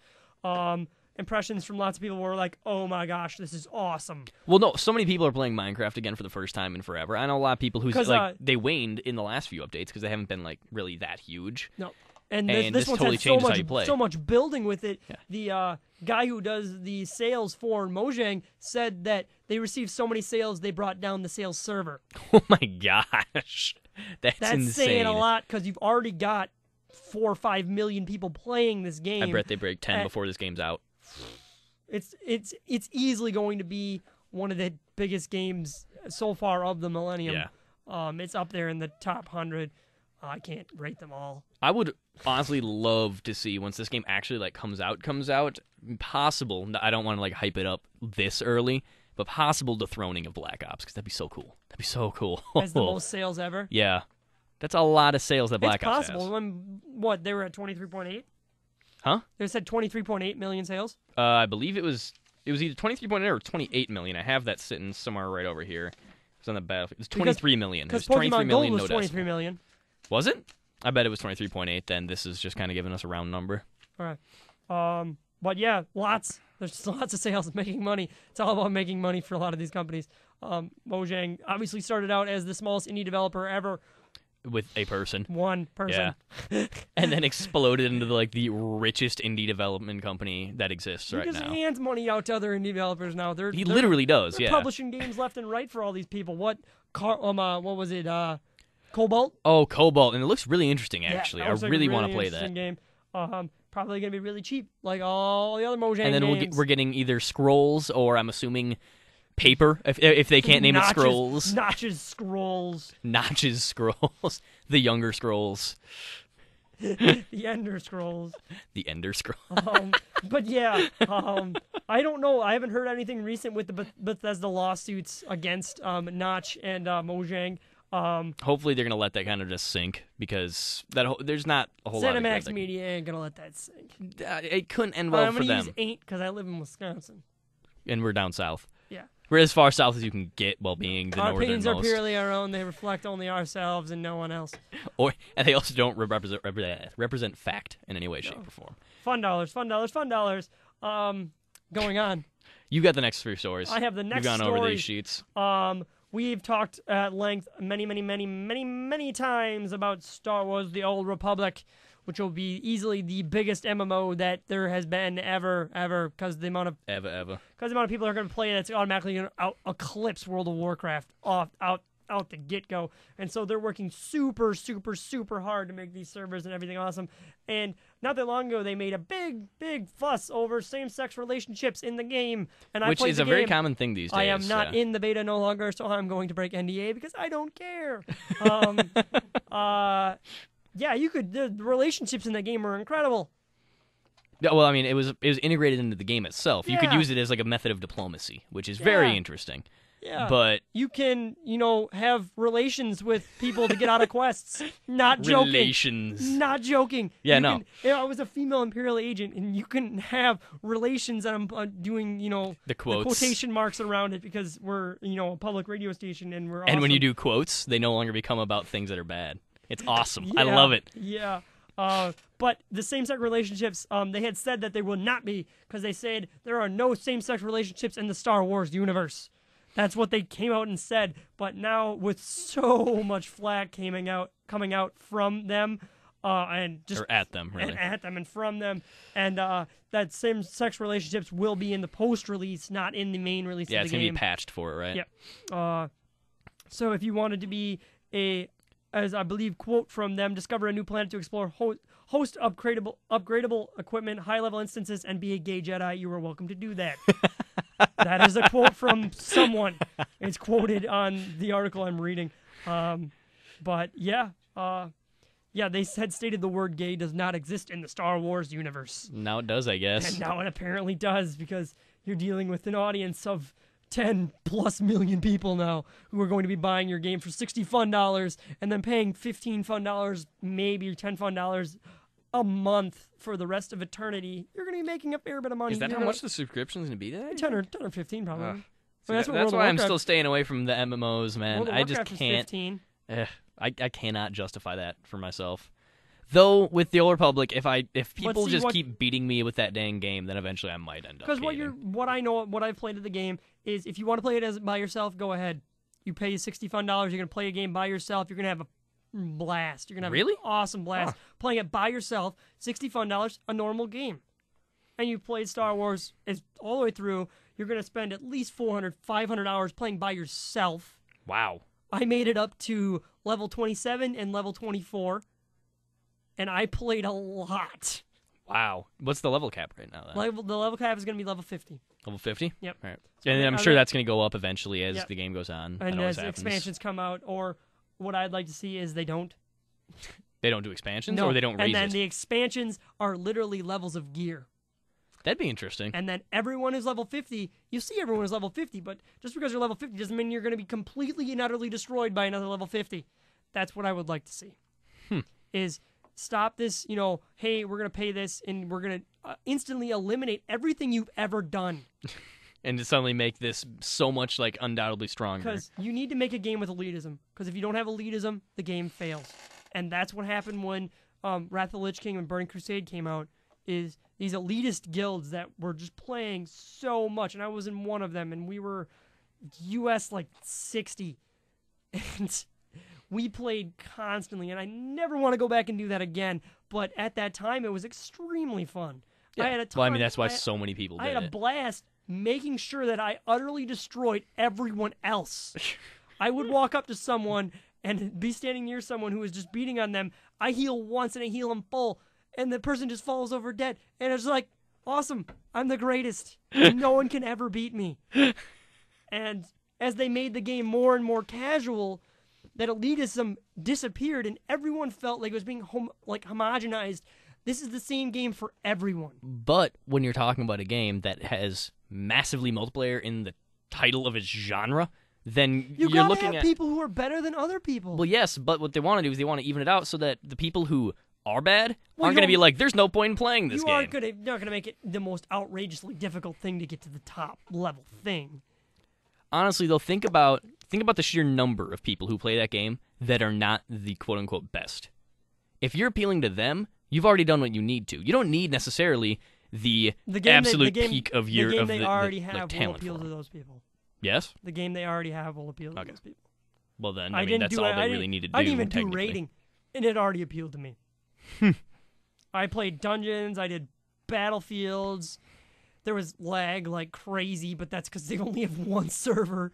impressions from lots of people were like, oh my gosh, this is awesome. Well, no, so many people are playing Minecraft again for the first time in forever. I know a lot of people who they waned in the last few updates because they haven't been like really that huge. No. And this one totally had changes how you play. so much building with it. Yeah. The guy who does the sales for Mojang said that they received so many sales they brought down the sales server. Oh my gosh, that's insane. Saying a lot because you've already got 4 or 5 million people playing this game. I bet they break 10 before this game's out. It's easily going to be one of the biggest games so far of the millennium. Yeah. It's up there in the top 100. I can't rate them all. I would honestly love to see once this game actually like comes out, possible. I don't want to like hype it up this early, but possible dethroning of Black Ops because that'd be so cool. That'd be so cool. That's the most sales ever. Yeah, that's a lot of sales that Black Ops has. It's possible. When they were at 23.8. Huh? They said 23.8 million sales. I believe it was either 23.8 or 28 million. I have that sitting somewhere right over here. It's on the battlefield. It's 23 million. Because Pokemon Gold was 23 million. Was it? I bet it was 23.8. Then this is just kind of giving us a round number. All right. But yeah, there's lots of sales, making money. It's all about making money for a lot of these companies. Mojang obviously started out as the smallest indie developer ever. With a person. One person. Yeah. And then exploded into the richest indie development company that exists right now. He just hands money out to other indie developers now. He literally does, they're publishing games left and right for all these people. What was it? Cobalt? Oh, Cobalt. And it looks really interesting, actually. Yeah, I really want to play that. Game. Probably going to be really cheap, like all the other Mojang games. And then we're getting either scrolls or, I'm assuming, paper, if they can't name it scrolls. Notches scrolls. Notches scrolls. The younger scrolls. The Ender Scrolls. The Ender Scrolls. But yeah, I don't know. I haven't heard anything recent with the Bethesda lawsuits against Notch and Mojang. Hopefully they're going to let that kind of just sink because there's not a whole lot of ZeniMax Media ain't going to let that sink. It couldn't end well for them. I'm going to use ain't because I live in Wisconsin. And we're down south. Yeah. We're as far south as you can get while being the northernmost. Our opinions are purely our own. They reflect only ourselves and no one else. And they also don't represent fact in any way, shape, or form. Fun dollars. Going on. You got the next 3 stories. I have the next stories. You've gone over these sheets. We've talked at length many times about Star Wars: The Old Republic, which will be easily the biggest MMO that there has been ever, because the amount of people are going to play that's automatically going to eclipse World of Warcraft out the get-go. And so they're working super hard to make these servers and everything awesome. And not that long ago, they made a big fuss over same-sex relationships in the game. And which is a very common thing these days. I am not in the beta no longer, so I'm going to break NDA because I don't care. Yeah, the relationships in the game are incredible. Yeah, well, I mean, it was integrated into the game itself. You could use it as like a method of diplomacy, which is very interesting. Yeah, but you can, have relations with people to get out of quests. Not joking. Not joking. Yeah, I was a female Imperial agent, and you can have relations, and I'm doing, the quotation marks around it because we're, a public radio station, and we're awesome. And when you do quotes, they no longer become about things that are bad. It's awesome. I love it. Yeah. But the same-sex relationships, they had said that they will not be because they said there are no same-sex relationships in the Star Wars universe. That's what they came out and said. But now with so much flack coming out from them, and just or at them, really, and at them and from them, and that same-sex relationships will be in the post-release, not in the main release. Yeah, of the game. It's gonna be patched for it, right? Yeah. So if you wanted to be as I believe, quote from them, discover a new planet to explore, host upgradable equipment, high-level instances, and be a gay Jedi, you are welcome to do that. That is a quote from someone. It's quoted on the article I'm reading. But yeah, they stated the word gay does not exist in the Star Wars universe. Now it does, I guess. And now it apparently does, because you're dealing with an audience of 10+ million people now who are going to be buying your game for $60 fun and then paying $15 fun, maybe $10 fun a month for the rest of eternity. You're going to be making a fair bit of money. Is that how much the subscription's going to be today? 10 or 15 probably. That's why I'm still staying away from the MMOs, man. I just can't. 15. I cannot justify that for myself. Though with the Old Republic, if people see, just keep beating me with that dang game, then eventually I might end up. Because what I've played of the game is, if you want to play it by yourself, go ahead. You pay $60 fun. You're gonna play a game by yourself. You're gonna have a blast. You're gonna have an awesome blast playing it by yourself. $60 fun, a normal game, and you played Star Wars all the way through. You're gonna spend at least 400, 500 hours playing by yourself. Wow. I made it up to level 27 and level 24, and I played a lot. Wow. What's the level cap right now, then? The level cap is going to be level 50. Level 50? Yep. All right. And then I'm sure that's going to go up eventually as the game goes on. And as expansions come out, or what I'd like to see is they don't. They don't do expansions, no. or they don't raise it? And then the expansions are literally levels of gear. That'd be interesting. And then everyone is level 50. You see everyone is level 50, but just because you're level 50 doesn't mean you're going to be completely and utterly destroyed by another level 50. That's what I would like to see. Is stop this, hey, we're going to pay this, and we're going to instantly eliminate everything you've ever done. And to suddenly make this so much, undoubtedly stronger. Because you need to make a game with elitism. Because if you don't have elitism, the game fails. And that's what happened when Wrath of the Lich King and Burning Crusade came out, is these elitist guilds that were just playing so much. And I was in one of them, and we were US 60. And we played constantly, and I never want to go back and do that again. But at that time, it was extremely fun. Yeah. I had a ton, that's why so many people did it. I had a blast making sure that I utterly destroyed everyone else. I would walk up to someone and be standing near someone who was just beating on them. I heal once, and I heal them full, and the person just falls over dead. And it's like, awesome, I'm the greatest. No one can ever beat me. And as they made the game more and more casual, that elitism disappeared, and everyone felt like it was being homogenized. This is the same game for everyone. But when you're talking about a game that has massively multiplayer in the title of its genre, then you're looking gotta have people who are better than other people. Well, yes, but what they want to do is they want to even it out so that the people who are bad aren't going to be like, there's no point in playing this game. You're not going to make it the most outrageously difficult thing to get to the top level thing. Honestly, though, think about the sheer number of people who play that game that are not the quote-unquote best. If you're appealing to them, you've already done what you need to. You don't need necessarily the absolute peak of your the game they already have will talent appeal to those people. Yes? The game they already have will appeal to those people. Well, then, that's all they really need to do. I didn't even do rating, and it already appealed to me. I played dungeons, I did battlefields. There was lag like crazy, but that's because they only have one server,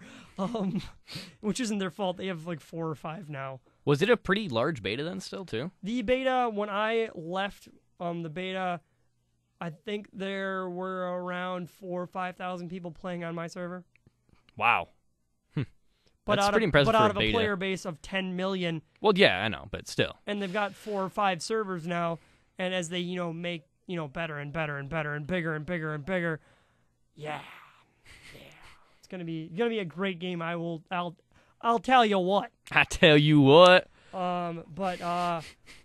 which isn't their fault. They have 4 or 5 now. Was it a pretty large beta then still, too? The beta, when I left the beta, I think there were around 4,000 or 5,000 people playing on my server. Wow. But that's pretty impressive but for out of a a player base of 10 million. Well, yeah, I know, but still. And they've got 4 or 5 servers now, and as they, make better and better and better and bigger and bigger and bigger. Yeah. It's gonna be a great game. I'll tell you what. I tell you what. But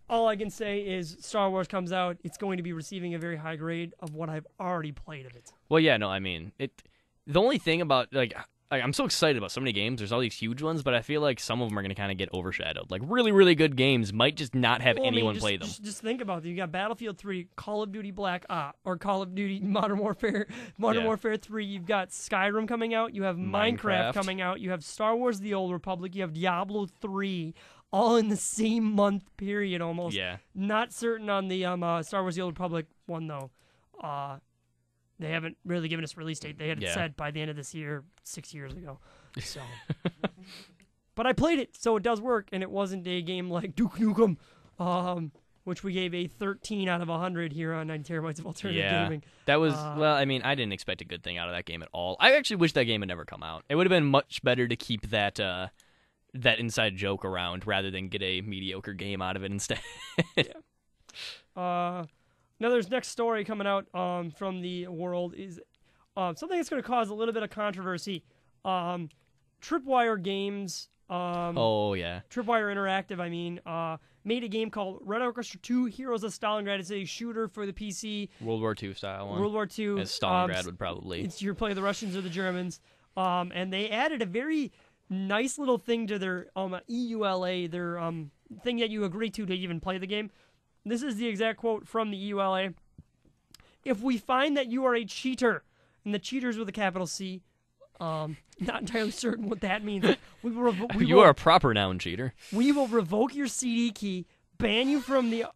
all I can say is Star Wars comes out, it's going to be receiving a very high grade of what I've already played of it. Well, yeah, no, the only thing about I'm so excited about so many games. There's all these huge ones, but I feel like some of them are going to kind of get overshadowed. Really, really good games might just not have anyone play them. Just think about it. You got Battlefield 3, Call of Duty Black Ops, or Call of Duty Modern Warfare 3. You've got Skyrim coming out. You have Minecraft coming out. You have Star Wars: The Old Republic. You have Diablo 3, all in the same month period almost. Yeah. Not certain on the Star Wars: The Old Republic one though. They haven't really given us a release date. They had said by the end of this year, 6 years ago. So, but I played it, so it does work, and it wasn't a game like Duke Nukem, which we gave a 13 out of 100 here on 90 Terabytes of Alternative Gaming. That was, I didn't expect a good thing out of that game at all. I actually wish that game had never come out. It would have been much better to keep that inside joke around rather than get a mediocre game out of it instead. Now, there's next story coming out from the world is something that's going to cause a little bit of controversy. Tripwire Games. Tripwire Interactive, made a game called Red Orchestra 2 Heroes of Stalingrad. It's a shooter for the PC. World War II style one. World War II. As Stalingrad would probably. It's you're playing the Russians or the Germans. And they added a very nice little thing to their EULA, their thing that you agree to even play the game. this is the exact quote from the EULA. If we find that you are a cheater, and the cheaters with a capital C, not entirely certain what that means. You are a proper noun cheater. We will revoke your CD key, ban you from the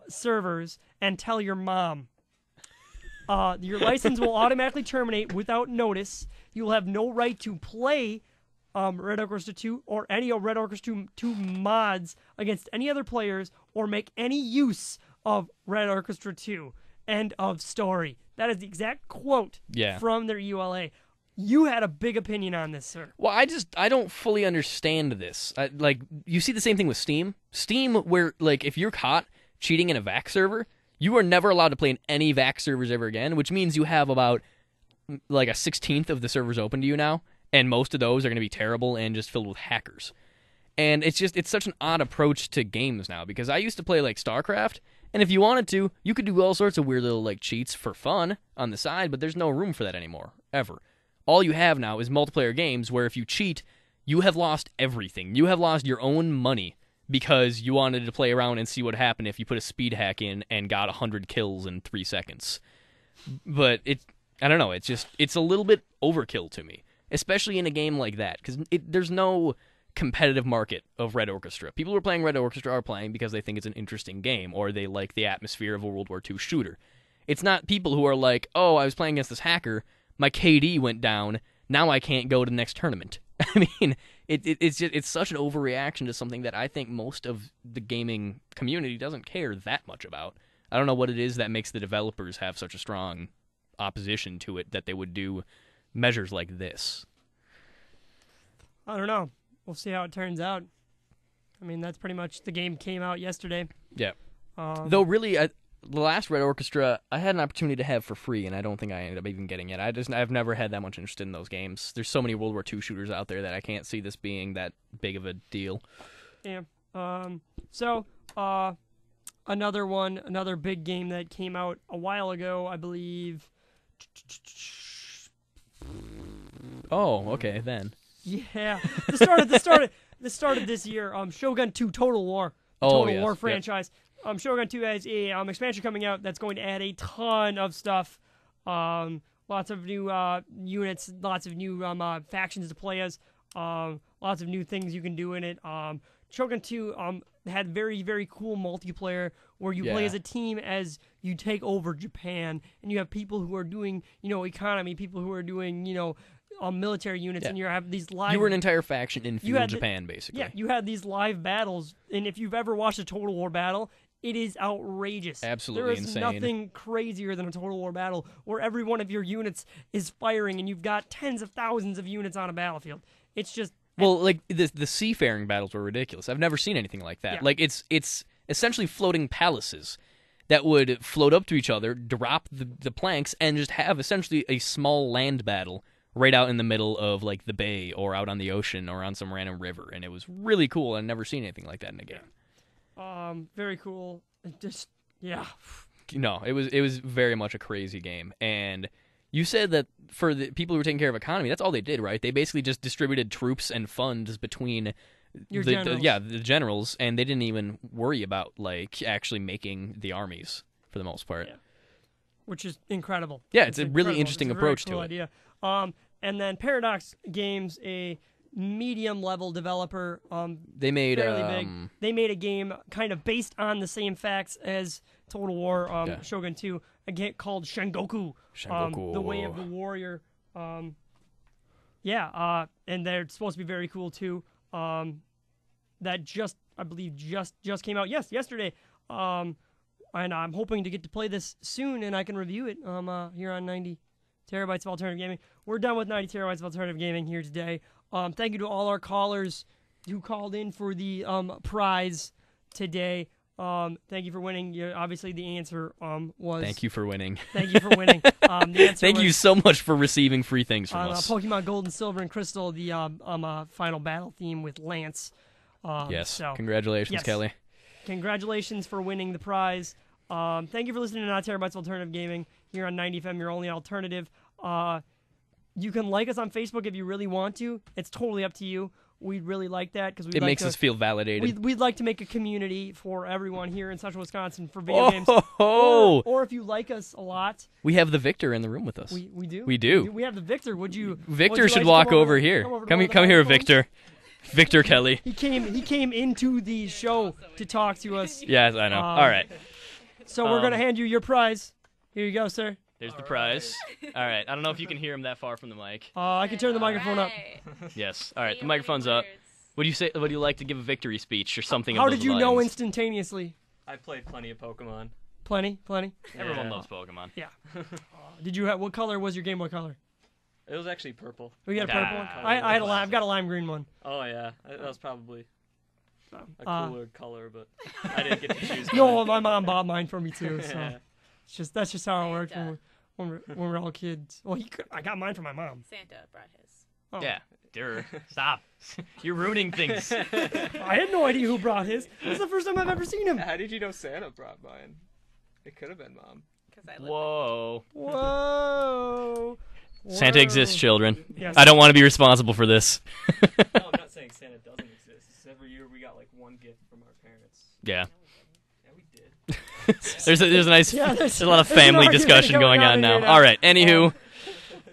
servers, and tell your mom. Your license will automatically terminate without notice. You will have no right to play Red Orchestra 2 or any of Red Orchestra 2 mods against any other players or make any use of Red Orchestra 2. End of story. That is the exact quote from their EULA. You had a big opinion on this, sir. Well, I don't fully understand this. You see the same thing with Steam. Steam, where, if you're caught cheating in a VAC server, you are never allowed to play in any VAC servers ever again, which means you have about, a 16th of the servers open to you now, and most of those are going to be terrible and just filled with hackers. And it's such an odd approach to games now, because I used to play, StarCraft, and if you wanted to, you could do all sorts of weird little, cheats for fun on the side, but there's no room for that anymore, ever. All you have now is multiplayer games where if you cheat, you have lost everything. You have lost your own money because you wanted to play around and see what happened if you put a speed hack in and got 100 kills in 3 seconds. But I don't know, it's a little bit overkill to me, especially in a game like that, because there's no competitive market of Red Orchestra. People who are playing Red Orchestra are playing because they think it's an interesting game or they like the atmosphere of a World War II shooter. It's not people who are like, oh, I was playing against this hacker, my KD went down, now I can't go to the next tournament. I mean, it's such an overreaction to something that I think most of the gaming community doesn't care that much about. I don't know what it is that makes the developers have such a strong opposition to it that they would do measures like this. I don't know. We'll see how it turns out. I mean, that's pretty much the game came out yesterday. Yeah. Though really, the last Red Orchestra, I had an opportunity to have for free, and I don't think I ended up even getting it. I've never had that much interest in those games. There's so many World War II shooters out there that I can't see this being that big of a deal. Yeah. Another big game that came out a while ago, I believe. Oh, okay, then. Yeah. This started this year. Shogun 2 Total War. Total War franchise. Yep. Shogun 2 has a expansion coming out that's going to add a ton of stuff. Lots of new units, lots of new factions to play as, lots of new things you can do in it. Shogun 2 had very, very cool multiplayer where you play as a team as you take over Japan, and you have people who are doing, economy, people who are doing, military units, and you have these live... You were an entire faction in feudal Japan, basically. Yeah, you had these live battles, and if you've ever watched a Total War battle, it is outrageous. Absolutely insane. There is nothing crazier than a Total War battle where every one of your units is firing, and you've got tens of thousands of units on a battlefield. It's just... Well, the seafaring battles were ridiculous. I've never seen anything like that. Yeah. It's essentially floating palaces that would float up to each other, drop the planks, and just have essentially a small land battle right out in the middle of the bay or out on the ocean or on some random river, and it was really cool. I've never seen anything like that in a game. Very cool. No, it was very much a crazy game. And you said that for the people who were taking care of economy, that's all they did, right? They basically just distributed troops and funds between the generals, and they didn't even worry about actually making the armies for the most part. Yeah. Which is incredible. Yeah, it's a really interesting approach to it. Idea. And then Paradox Games, a medium-level developer, they made fairly big. They made a game kind of based on the same facts as Total War Shogun 2, a game called Shengoku, The Way of the Warrior. And they're supposed to be very cool too. That I believe just came out yesterday. And I'm hoping to get to play this soon, and I can review it here on 90 Terabytes of Alternative Gaming. We're done with 90 Terabytes of Alternative Gaming here today. Thank you to all our callers who called in for the prize today. Thank you for winning. Obviously, the answer was... Thank you for winning. Thank you for winning. The answer Thank you so much for receiving free things from us. Pokemon Gold and Silver and Crystal, the final battle theme with Lance. Congratulations, Kelly. Congratulations for winning the prize. Thank you for listening to 90 Terabytes of Alternative Gaming here on 90 FM, your only alternative. You can like us on Facebook if you really want to. It's totally up to you. we'd really like that because It makes us feel validated. We'd like to make a community for everyone here in Central Wisconsin for video games. Or if you like us a lot, we have the Victor in the room with us. we do. We do. We have the Victor. Victor should walk over here. Come here, Victor. Victor Kelly. He came into the show to talk to us. Yes, I know. All right. So we're gonna hand you your prize. Here you go, sir. There's the prize. All right. I don't know if you can hear him that far from the mic. I can turn the microphone up. Yes. All right. The microphone's up. Would you say? Would you like to give a victory speech or something? How of those did you know lines? instantaneously? I played plenty of Pokemon. Plenty. Everyone loves Pokemon. Yeah. Did you have? What color was your Game Boy Color? It was actually purple. We got a purple one. I've got a lime green one. Oh yeah, that was probably a cooler color, but I didn't get to choose. No, my mom bought mine for me too. So that's just how it worked when we're all kids. Well, I got mine from my mom. Santa brought his. Oh. Yeah. Stop. You're ruining things. I had no idea who brought his. This is the first time I've ever seen him. How did you know Santa brought mine? It could have been Mom. Whoa. Whoa. Santa exists, children. Yes. I don't want to be responsible for this. No, I'm not saying Santa doesn't exist. It's every year we got like one gift from our parents. Yeah. Yeah, we did. there's a nice, there's a lot of there's an family argument discussion going on here now. All right. Anywho,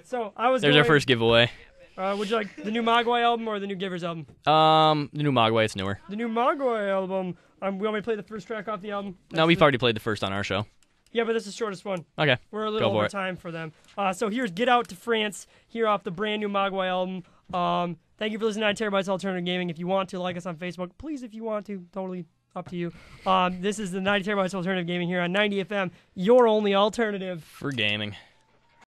So I was. there's our first giveaway. Would you like the new Mogwai album or the new Givers album? The new Mogwai, it's newer. The new Mogwai album. We want me to play the first track off the album? No, we've already played the first on our show. Yeah, but this is the shortest one. Okay. We're a little Go for over it. time for them. So here's Get Out to France, here off the brand new Mogwai album. Thank you for listening to Terabytes Alternative Gaming. If you want to, like us on Facebook, please, if you want to. Totally up to you. This is the 90 Terabytes Alternative Gaming here on 90 FM, your only alternative For gaming.